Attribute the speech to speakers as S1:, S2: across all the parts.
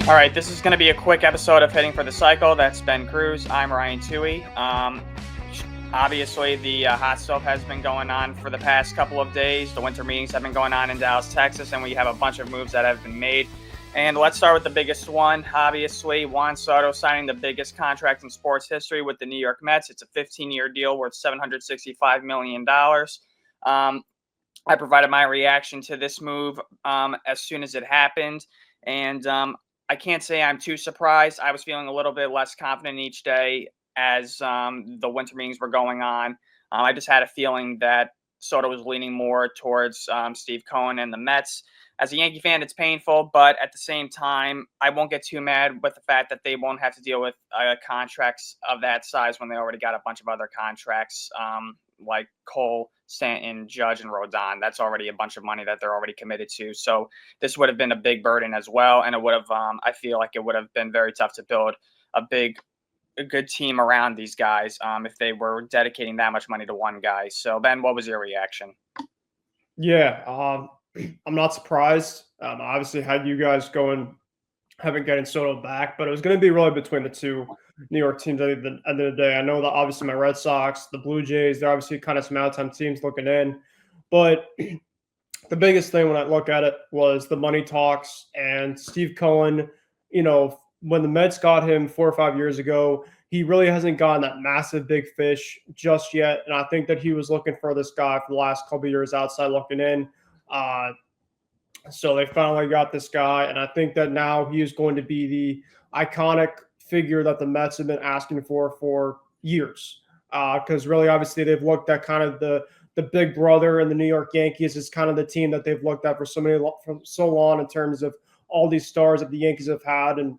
S1: All right, this is going to be a quick episode of Hitting for the Cycle. That's Ben Kruse. I'm Ryan Touhey. Obviously, the hot stove has been going on for the past couple of days. The winter meetings have been going on in Dallas, Texas, and we have a bunch of moves that have been made. And let's start with the biggest one. Obviously, Juan Soto signing the biggest contract in sports history with the New York Mets. It's a 15-year deal worth $765 million. I provided my reaction to this move as soon as it happened. And I can't say I'm too surprised. I was feeling a little bit less confident each day as the winter meetings were going on. I just had a feeling that Soto was leaning more towards Steve Cohen and the Mets. As a Yankee fan, it's painful, but at the same time, I won't get too mad with the fact that they won't have to deal with contracts of that size when they already got a bunch of other contracts like Cole, Stanton, Judge, and Rodon. That's already a bunch of money that they're already committed to. So this would have been a big burden as well, and it would have. I feel like it would have been very tough to build a good team around these guys if they were dedicating that much money to one guy. So Ben, what was your reaction?
S2: Yeah, I'm not surprised. Obviously, had you guys haven't getting Soto back, but it was going to be really between the two New York teams at the end of the day. I know that obviously my Red Sox, the Blue Jays, they're obviously kind of some out-of-time teams looking in. But the biggest thing when I look at it was the money talks and Steve Cohen. When the Mets got him 4 or 5 years ago, he really hasn't gotten that massive big fish just yet. And I think that he was looking for this guy for the last couple of years outside looking in. So they finally got this guy, and I think that now he is going to be the iconic figure that the Mets have been asking for years. Because really, obviously, they've looked at kind of the big brother in the New York Yankees is kind of the team that they've looked at for so long in terms of all these stars that the Yankees have had and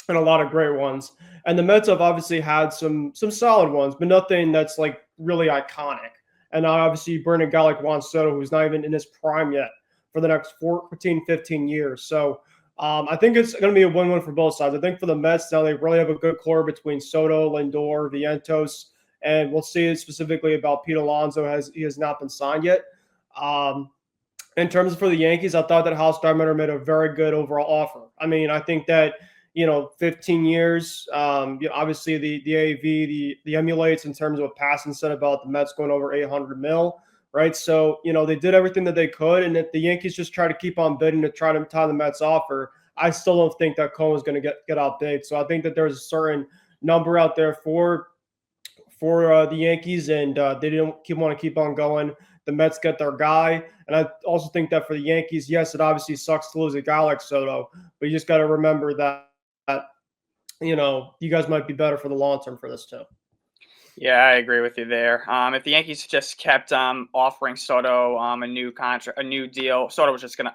S2: a lot of great ones. And the Mets have obviously had some solid ones, but nothing that's like really iconic. And now obviously you bring a guy like Juan Soto, who's not even in his prime yet, for the next 14, 15 years. So I think it's going to be a win-win for both sides. I think for the Mets now, they really have a good core between Soto, Lindor, Vientos, and we'll see specifically about Pete Alonso. He has not been signed yet. In terms of for the Yankees, I thought that House Steinbrenner made a very good overall offer. I mean, I think that 15 years. Obviously, the AAV, the emulates in terms of a pass incentive about the Mets going over 800 mil, right? So, they did everything that they could. And if the Yankees just try to keep on bidding to try to tie the Mets offer, I still don't think that Cohen's going to get outbid. So I think that there's a certain number out there for the Yankees, and they didn't want to keep on going. The Mets get their guy. And I also think that for the Yankees, yes, it obviously sucks to lose a guy like Soto, but you just got to remember that you guys might be better for the long term for this too.
S1: Yeah, I agree with you there. If the Yankees just kept offering Soto a new contract, a new deal, Soto was just gonna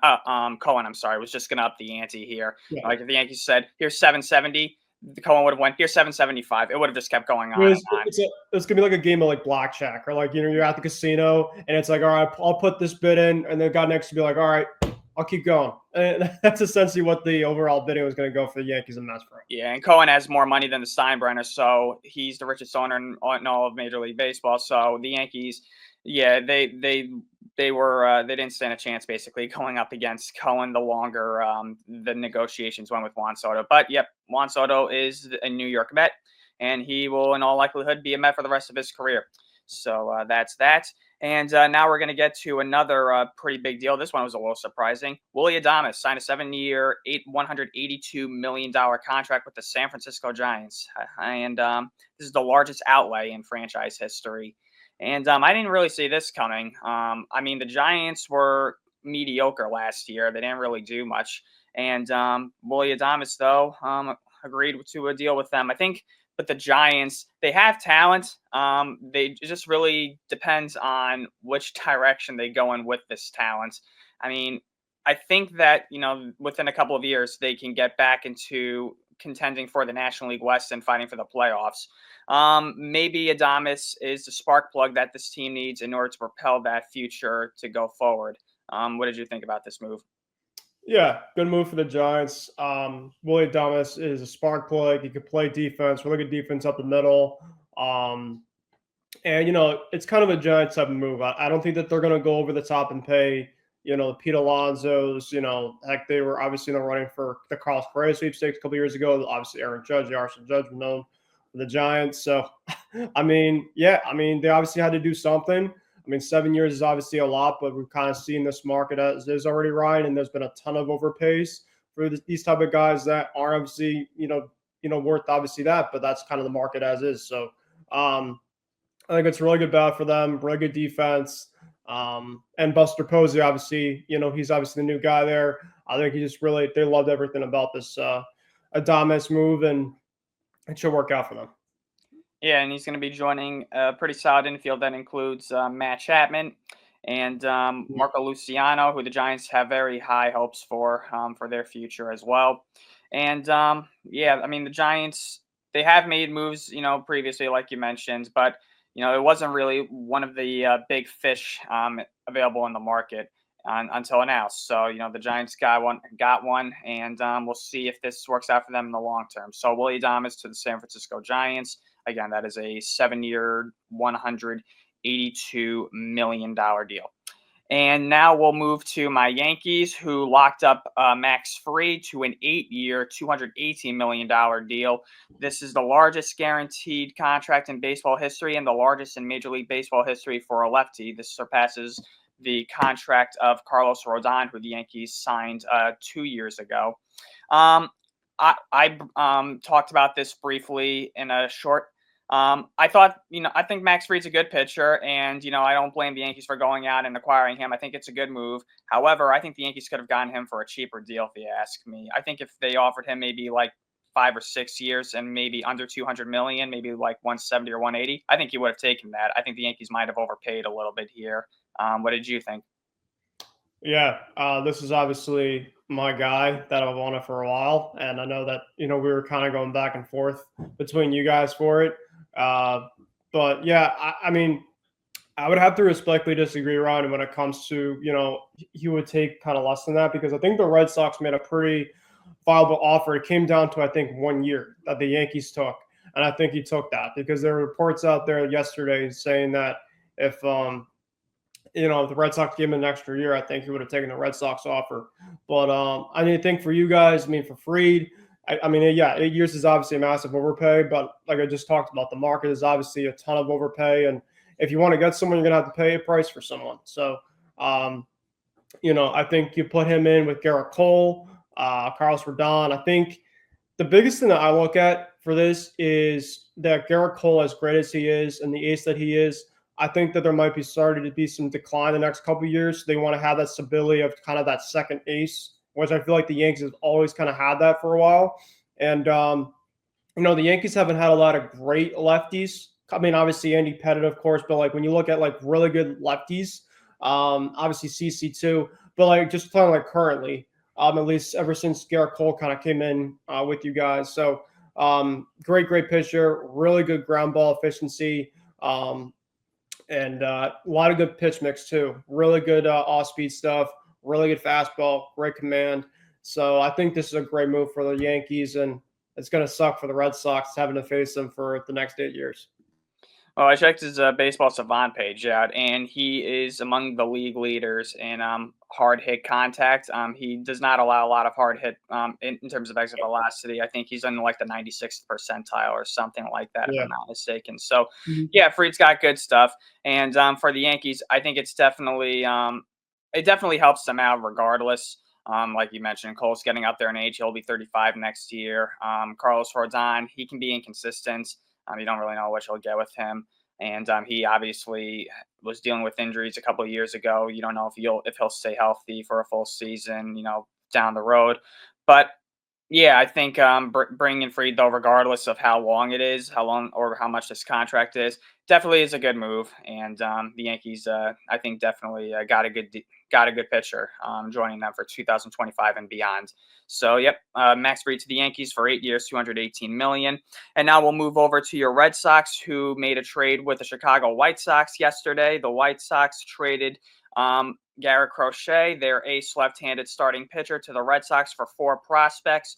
S1: Cohen, I'm sorry, was just gonna up the ante here. Yeah. Like if the Yankees said, "Here's 770," the Cohen would have went, "Here's 775." It would have just kept going on.
S2: It's gonna be like a game of like blackjack, or like you're at the casino and it's like, all right, I'll put this bid in, and the guy next to be like, all right, I'll keep going. And that's essentially what the overall bidding was going to go for the Yankees and Mets for.
S1: Yeah, and Cohen has more money than the Steinbrenner, so he's the richest owner in all of Major League Baseball. So the Yankees, yeah, they didn't stand a chance basically going up against Cohen the longer the negotiations went with Juan Soto. But yep, Juan Soto is a New York Met, and he will in all likelihood be a Met for the rest of his career. So that's that. And now we're going to get to another pretty big deal. This one was a little surprising. Willy Adames signed a 7-year, $182 million contract with the San Francisco Giants. And this is the largest outlay in franchise history. And I didn't really see this coming. I mean, the Giants were mediocre last year. They didn't really do much. And Willy Adames, though, agreed to a deal with them. I think but the Giants, they have talent. It just really depends on which direction they go in with this talent. I mean, I think that, within a couple of years, they can get back into contending for the National League West and fighting for the playoffs. Maybe Adames is the spark plug that this team needs in order to propel that future to go forward. What did you think about this move?
S2: Yeah, good move for the Giants. Willy Adames is a spark plug. He could play defense, really good defense up the middle. And, it's kind of a Giants type of move. I don't think that they're going to go over the top and pay the Pete Alonsos, heck, they were obviously in the running for the Carlos Correa sweepstakes a couple years ago. Obviously, Aaron Judge, the Arsenal Judge, known for the Giants. So, they obviously had to do something. 7 years is obviously a lot, but we've kind of seen this market as is already, Ryan, and there's been a ton of overpays for these type of guys that aren't obviously, worth obviously that, but that's kind of the market as is. So, I think it's a really good bat for them, really good defense. And Buster Posey, obviously, he's obviously the new guy there. I think they loved everything about this Adames move, and it should work out for them.
S1: Yeah, and he's going to be joining a pretty solid infield that includes Matt Chapman and Marco Luciano, who the Giants have very high hopes for their future as well. And the Giants, they have made moves, previously, like you mentioned, but it wasn't really one of the big fish available in the market until now. So the Giants got one, and we'll see if this works out for them in the long term. So Willy Adames to the San Francisco Giants. Again, that is a 7-year, $182 million deal. And now we'll move to my Yankees, who locked up Max Fried to an 8-year, $218 million deal. This is the largest guaranteed contract in baseball history and the largest in Major League Baseball history for a lefty. This surpasses the contract of Carlos Rodon, who the Yankees signed 2 years ago. I talked about this briefly in a short. I think Max Fried's a good pitcher, and I don't blame the Yankees for going out and acquiring him. I think it's a good move. However, I think the Yankees could have gotten him for a cheaper deal, if you ask me. I think if they offered him maybe like 5 or 6 years and maybe under $200 million, maybe like 170 or 180, I think he would have taken that. I think the Yankees might have overpaid a little bit here. What did you think?
S2: Yeah, this is obviously my guy that I've wanted for a while, and I know that we were kind of going back and forth between you guys for it. But yeah, I would have to respectfully disagree, Ryan, when it comes to he would take kind of less than that, because I think the Red Sox made a pretty viable offer. It came down to, I think, 1 year that the Yankees took, and I think he took that because there were reports out there yesterday saying that if if the Red Sox gave him an extra year, I think he would have taken the Red Sox offer. But I think for you guys, for Fried, 8 years is obviously a massive overpay. But like I just talked about, the market is obviously a ton of overpay. And if you want to get someone, you're going to have to pay a price for someone. So, I think you put him in with Garrett Cole, Carlos Rodon. I think the biggest thing that I look at for this is that Garrett Cole, as great as he is and the ace that he is, I think that there might be starting to be some decline the next couple of years. They want to have that stability of kind of that second ace, which I feel like the Yankees have always kind of had that for a while. And, the Yankees haven't had a lot of great lefties. Obviously Andy Pettitte, of course, but like when you look at like really good lefties, obviously CC too, but like just kind of like currently, at least ever since Garrett Cole kind of came in with you guys. So great pitcher, really good ground ball efficiency. And a lot of good pitch mix too. Really good off-speed stuff. Really good fastball. Great command. So I think this is a great move for the Yankees, and it's going to suck for the Red Sox having to face them for the next 8 years.
S1: Well, I checked his baseball savant page out, and he is among the league leaders in hard hit contact. He does not allow a lot of hard hit in terms of exit velocity. I think he's in like the 96th percentile or something like that, if I'm not mistaken. So, yeah, Fried's got good stuff. And for the Yankees, I think it's definitely it definitely helps them out regardless. Like you mentioned, Cole's getting up there in age. He'll be 35 next year. Carlos Rodon, he can be inconsistent. You don't really know what you'll get with him. And he obviously was dealing with injuries a couple of years ago. You don't know if he'll stay healthy for a full season, down the road. But yeah, I think bringing Fried, though, regardless of how long it is, how long or how much this contract is, definitely is a good move. And the Yankees, I think, definitely got a good pitcher joining them for 2025 and beyond. So, yep, Max Fried to the Yankees for 8 years, $218 million. And now we'll move over to your Red Sox, who made a trade with the Chicago White Sox yesterday. The White Sox traded Garrett Crochet, their ace left-handed starting pitcher, to the Red Sox for 4 prospects.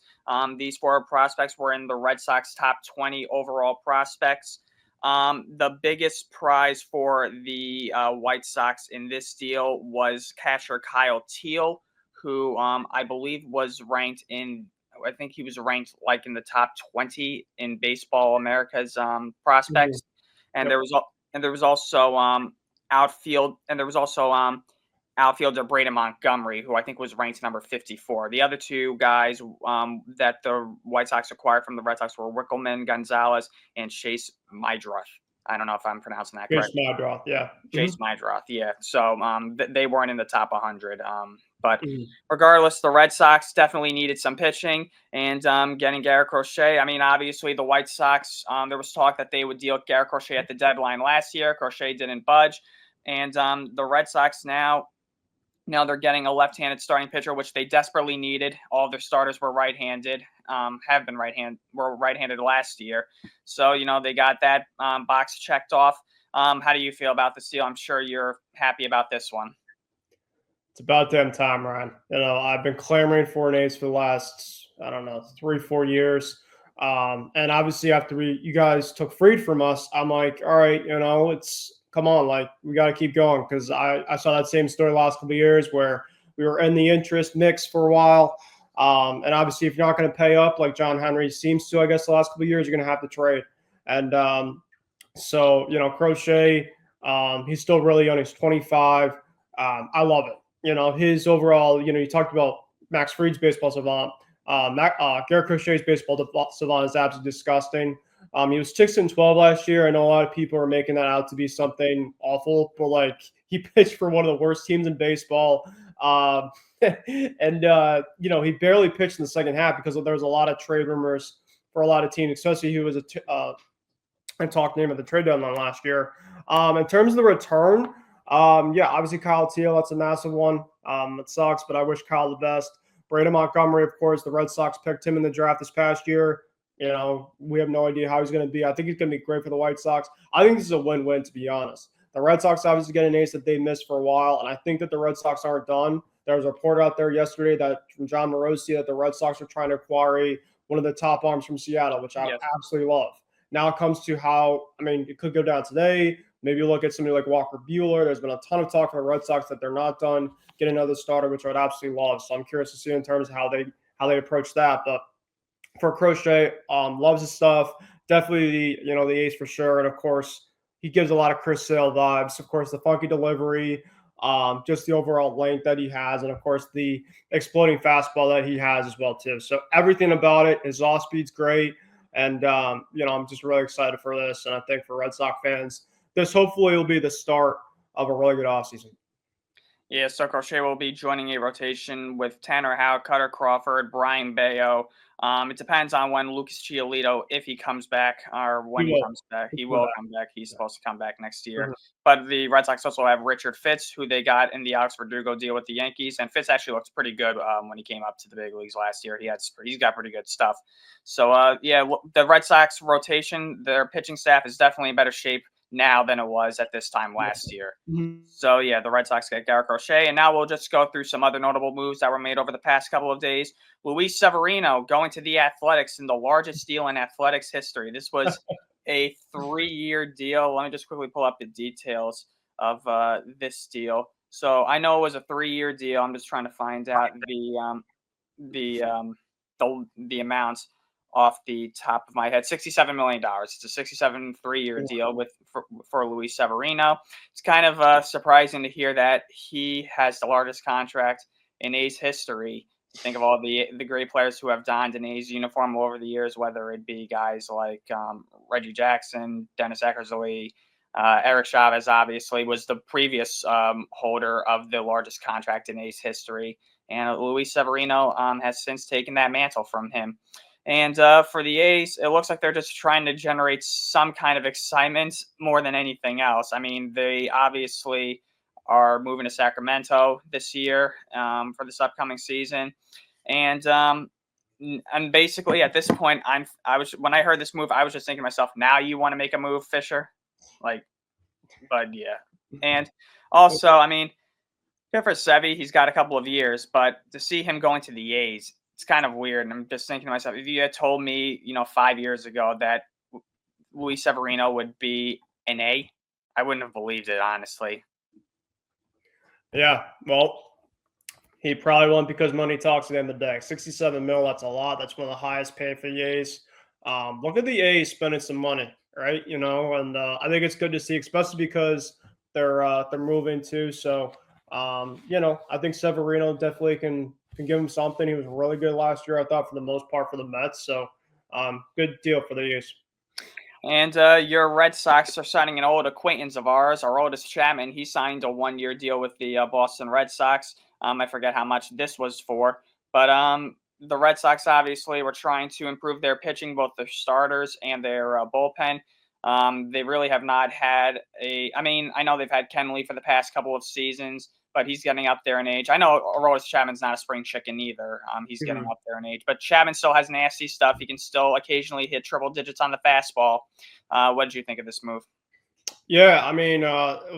S1: These 4 prospects were in the Red Sox top 20 overall prospects. The biggest prize for the White Sox in this deal was catcher Kyle Teal, who I believe was ranked in. I think he was ranked like in the top 20 in Baseball America's
S2: Mhm.
S1: prospects, and
S2: Yep.
S1: there was also outfield, and there was also outfielder Braden Montgomery, who I think was ranked number 54. The other two guys that the White Sox acquired from the Red Sox were Wickelman Gonzalez and Chase Mydroth. I don't know if I'm pronouncing that
S2: Here's
S1: correctly.
S2: Snodgrass. Yeah.
S1: Chase Mydroth, yeah. So they weren't in the top 100. But
S2: Mhm.
S1: regardless, the Red Sox definitely needed some pitching, and getting Garrett Crochet. I mean, obviously, the White Sox, there was talk that they would deal Garrett Crochet at the deadline last year. Crochet didn't budge. And the Red Sox now they're getting a left-handed starting pitcher, which they desperately needed. All of their starters were right-handed, were right-handed last year. So, they got that box checked off. How do you feel about this deal? I'm sure you're happy about this one.
S2: It's about damn time, Ryan. I've been clamoring for an ace for the last, I don't know, 3, 4 years. And obviously, after you guys took Freed from us, I'm like, all right, it's come on, like we got to keep going because I saw that same story last couple of years where we were in the interest mix for a while. And obviously, if you're not going to pay up like John Henry seems to, I guess, the last couple of years, you're going to have to trade. And so, Crochet, he's still really young. He's 25. I love it. His overall, you talked about Max Fried's baseball savant. Garrett Crochet's baseball savant is absolutely disgusting. He was 6-12 last year. I know a lot of people are making that out to be something awful, but like he pitched for one of the worst teams in baseball. And he barely pitched in the second half because there was a lot of trade rumors for a lot of teams, especially who was I talked name at the trade deadline last year. In terms of the return, yeah, obviously Kyle Teal, that's a massive one. It sucks, but I wish Kyle the best. Braden Montgomery, of course, the Red Sox picked him in the draft this past year. We have no idea how he's going to be. I think he's going to be great for the White Sox. I think this is a win-win, to be honest. The Red Sox obviously get an ace that they missed for a while, and I think that the Red Sox aren't done. There was a report out there yesterday that from John Morosi that the Red Sox are trying to acquire one of the top arms from Seattle, which I
S1: Yes.
S2: absolutely love. Now it comes to how, it could go down today. Maybe you look at somebody like Walker Buehler. There's been a ton of talk from the Red Sox that they're not done. Get another starter, which I would absolutely love. So I'm curious to see in terms of how they approach that. But for Crochet, loves his stuff. Definitely the ace for sure. And of course, he gives a lot of Chris Sale vibes. Of course, the funky delivery, just the overall length that he has, and of course the exploding fastball that he has as well too. So everything about it, his off speed's great. And, I'm just really excited for this. And I think for Red Sox fans, this hopefully will be the start of a really good offseason.
S1: Yeah, so Crochet will be joining a rotation with Tanner Howe, Cutter Crawford, Brian Bayo. It depends on when Lucas Giolito, if he comes back, or when he comes back. He will come back. He's supposed to come back next year.
S2: Mhm.
S1: But the Red Sox also have Richard Fitz, who they got in the Alex Verdugo deal with the Yankees. And Fitz actually looks pretty good when he came up to the big leagues last year. He's got pretty good stuff. So, the Red Sox rotation, their pitching staff is definitely in better shape now than it was at this time last year.
S2: Mhm.
S1: So, yeah, the Red Sox get Garrett Crochet. And now we'll just go through some other notable moves that were made over the past couple of days. Luis Severino going to the Athletics in the largest deal in Athletics history. This was a 3-year deal. Let me just quickly pull up the details of this deal. So I know it was a 3-year deal. I'm just trying to find out the amounts off the top of my head. $67 million. It's a 67 3-year deal for Luis Severino. It's kind of surprising to hear that he has the largest contract in A's history. Think of all the great players who have donned an A's uniform over the years, whether it be guys like Reggie Jackson, Dennis Eckersley, Eric Chavez obviously was the previous holder of the largest contract in A's history. And Luis Severino has since taken that mantle from him. And for the A's, it looks like they're just trying to generate some kind of excitement more than anything else. I mean, they obviously are moving to Sacramento this year for this upcoming season. And basically at this point, when I heard this move, I was just thinking to myself, now you want to make a move, Fisher? But yeah. And also, I mean, good for Sevy. He's got a couple of years, but to see him going to the A's, it's kind of weird. And I'm just thinking to myself, if you had told me, 5 years ago that Luis Severino would be an A. I wouldn't have believed it, honestly.
S2: Yeah, well, he probably won't because money talks at the end of the day. 67 mil, that's a lot. That's one of the highest paid for the A's. Look at the A's spending some money, right? And I think it's good to see, especially because they're moving too. So I think Severino definitely can give him something. He was really good last year, I thought, for the most part for the Mets. So good deal for the A's.
S1: And your Red Sox are signing an old acquaintance of ours, Aroldis Chapman. He signed a 1-year deal with the Boston Red Sox. I forget how much this was for, but the Red Sox obviously were trying to improve their pitching, both their starters and their bullpen. They really have not had I mean, I know they've had Kenley for the past couple of seasons, but he's getting up there in age. I know Aroldis Chapman's not a spring chicken either. He's getting up there in age, but Chapman still has nasty stuff. He can still occasionally hit triple digits on the fastball. What did you think of this move?
S2: Yeah, I mean,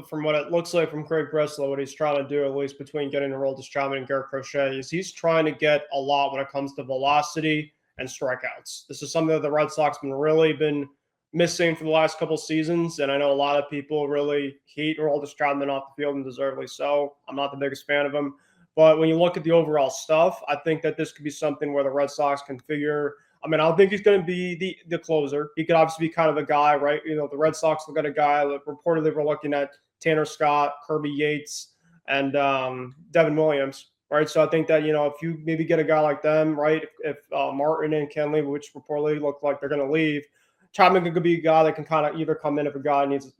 S2: from what it looks like from Craig Breslow, what he's trying to do, at least between getting Aroldis Chapman and Garrett Crochet, is he's trying to get a lot when it comes to velocity and strikeouts. This is something that the Red Sox been missing for the last couple seasons, and I know a lot of people really hate Aroldis Chapman off the field, and deservedly so. I'm not the biggest fan of him, but when you look at the overall stuff, I think that this could be something where the Red Sox can figure. I mean, I don't think he's going to be the closer. He could obviously be kind of a guy, right? The Red Sox look at a guy that reportedly we're looking at Tanner Scott, Kirby Yates, and Devin Williams, right? So I think that, if you maybe get a guy like them, right, if Martin and Kenley, which reportedly look like they're going to leave, Chapman could be a guy that can kind of either come in if a guy needs,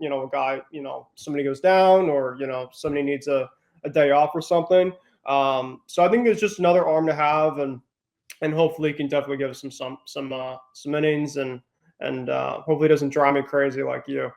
S2: somebody goes down or, somebody needs a day off or something. So I think it's just another arm to have, and hopefully he can definitely give us some innings and hopefully it doesn't drive me crazy like you.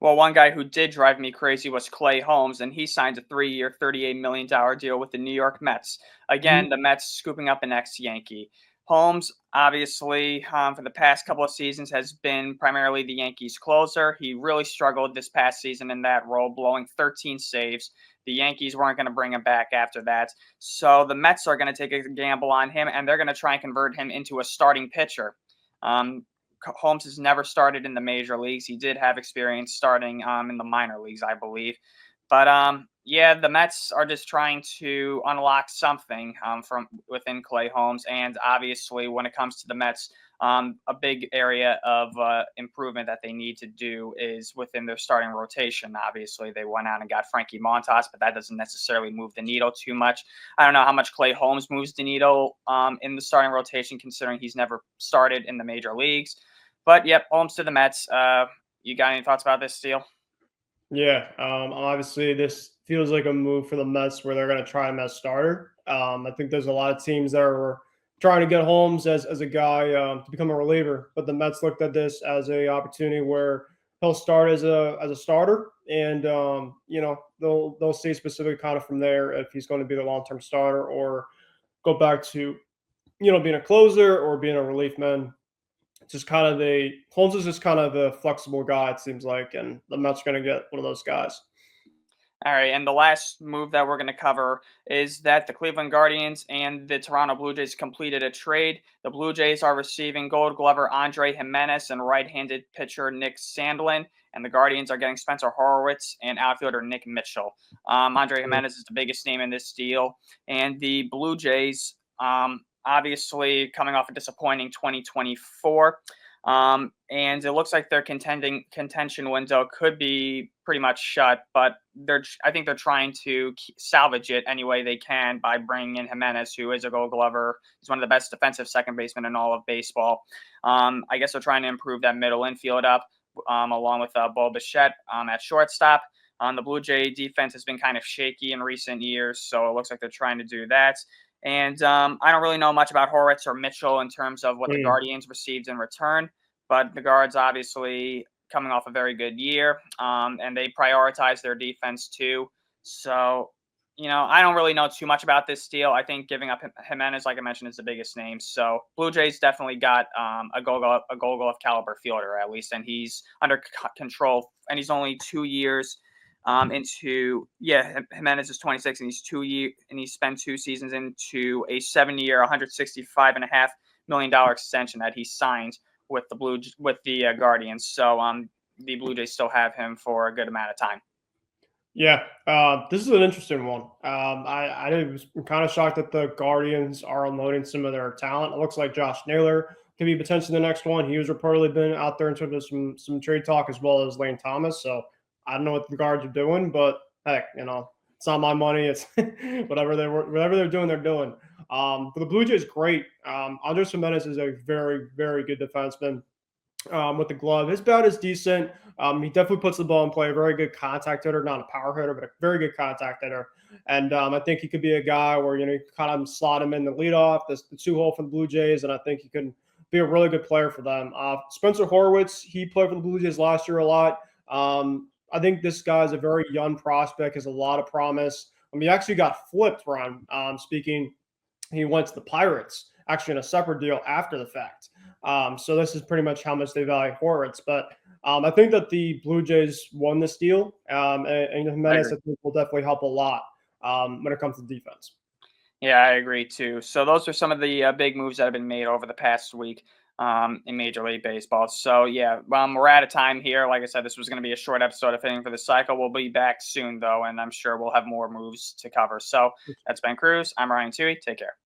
S1: Well, one guy who did drive me crazy was Clay Holmes, and he signed a 3-year, $38 million deal with the New York Mets. Again, the Mets scooping up an ex-Yankee. Holmes, obviously, for the past couple of seasons, has been primarily the Yankees' closer. He really struggled this past season in that role, blowing 13 saves. The Yankees weren't going to bring him back after that. So the Mets are going to take a gamble on him, and they're going to try and convert him into a starting pitcher. Holmes has never started in the major leagues. He did have experience starting in the minor leagues, I believe. But the Mets are just trying to unlock something from within Clay Holmes. And obviously, when it comes to the Mets, a big area of improvement that they need to do is within their starting rotation. Obviously, they went out and got Frankie Montas, but that doesn't necessarily move the needle too much. I don't know how much Clay Holmes moves the needle in the starting rotation, considering he's never started in the major leagues. But, yep, Holmes to the Mets. You got any thoughts about this deal?
S2: Yeah, obviously this feels like a move for the Mets where they're going to try him as starter. I think there's a lot of teams that are trying to get Holmes as a guy to become a reliever, but the Mets looked at this as a opportunity where he'll start as a starter, and they'll see specifically kind of from there if he's going to be the long-term starter or go back to being a closer or being a relief man. It's just kind of Holmes is just kind of the flexible guy, it seems like, and the Mets are going to get one of those guys.
S1: All right, and the last move that we're going to cover is that the Cleveland Guardians and the Toronto Blue Jays completed a trade. The Blue Jays are receiving Gold Glover Andre Ginenez and right-handed pitcher Nick Sandlin, and the Guardians are getting Spencer Horwitz and outfielder Nick Mitchell. Andre Ginenez is the biggest name in this deal, and the Blue Jays, obviously coming off a disappointing 2024. And it looks like their contention window could be pretty much shut, but I think they're trying to salvage it any way they can by bringing in Ginenez, who is a Gold Glover. He's one of the best defensive second basemen in all of baseball. I guess they're trying to improve that middle infield up, along with Bo Bichette at shortstop. The Blue Jay defense has been kind of shaky in recent years, so it looks like they're trying to do that. And I don't really know much about Horwitz or Mitchell in terms of what the Guardians received in return, but the Guards obviously coming off a very good year, and they prioritize their defense too. So, I don't really know too much about this deal. I think giving up Ginenez, like I mentioned, is the biggest name. So Blue Jays definitely got a Gold Glove caliber fielder at least, and he's under control, and he's only 2 years Ginenez is 26, and he spent 2 seasons into a 7-year, $165.5 million extension that he signed with the Guardians. So the Blue Jays still have him for a good amount of time.
S2: Yeah, this is an interesting one. I was kind of shocked that the Guardians are unloading some of their talent. It looks like Josh Naylor could be potentially the next one. He was reportedly been out there in terms of some trade talk, as well as Lane Thomas. So I don't know what the Guards are doing, but heck, it's not my money. It's whatever they're doing, they're doing. But the Blue Jays, great. Andres Gimenez is a very, very good defenseman. With the glove, his bat is decent. He definitely puts the ball in play. Very good contact hitter, not a power hitter, but a very good contact hitter. And I think he could be a guy where you kind of slot him in the leadoff, the 2-hole for the Blue Jays, and I think he can be a really good player for them. Spencer Horwitz, he played for the Blue Jays last year a lot. I think this guy is a very young prospect, has a lot of promise. He actually got flipped, Ron. Speaking, he went to the Pirates, actually in a separate deal after the fact. So this is pretty much how much they value Horwitz. But I think that the Blue Jays won this deal, and Jimenez I think will definitely help a lot when it comes to defense.
S1: Yeah, I agree too. So those are some of the big moves that have been made over the past week in Major League Baseball. So yeah, we're out of time here. Like I said, this was going to be a short episode of Hitting for the Cycle. We'll be back soon though, and I'm sure we'll have more moves to cover. So that's Ben Kruse. I'm Ryan Touhey. Take care.